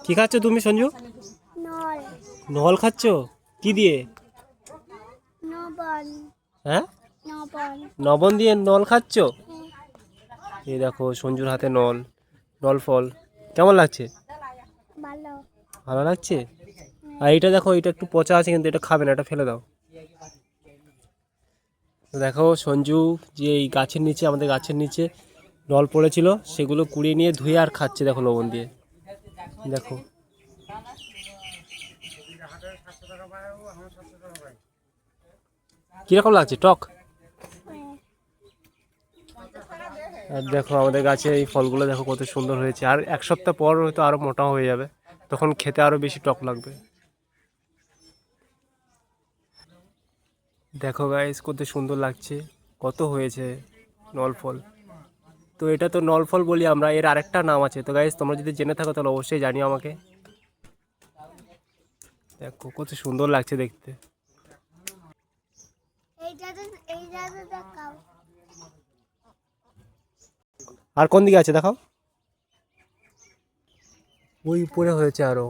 কি খাচ্ছ তুমি সঞ্জু? নল নল খাচ্ছ? কি দিয়ে? নবন হ্যাঁ, নবন লবণ দিয়ে নল খাচ্ছ? এই দেখো সঞ্জুর হাতে নল, নল ফল। কেমন লাগছে? ভালো ভালো লাগছে? আর এইটা দেখো, এটা একটু পচা আছে কিন্তু এটা খাবে না, এটা ফেলে দাও। তো দেখো সঞ্জু যে এই গাছের নিচে, আমাদের গাছের নিচে নল পড়েছিল সেগুলো কুড়িয়ে নিয়ে ধুয়ে আর খাচ্ছে দেখো লবণ দিয়ে। দেখো কিরকম লাগছে, টক? আর দেখো আমাদের গাছে এই ফলগুলো দেখো কত সুন্দর হয়েছে, আর এক সপ্তাহ পর হয়তো আরো মোটা হয়ে যাবে, তখন খেতে আরো বেশি টক লাগবে। দেখো গাইস কত সুন্দর লাগছে, কত হয়েছে নল ফল। তো এটা তো নল ফল বলি আমরা, এর আরেকটা নাম আছে। তো গাইস তোমরা যদি জেনে থাকো তাহলে অবশ্যই জানিও আমাকে। দেখো কত সুন্দর লাগছে দেখতে। এইটাতে দেখাও। আর কোন দিকে আছে দেখাও? ওই উপরে হয়েছে আরো।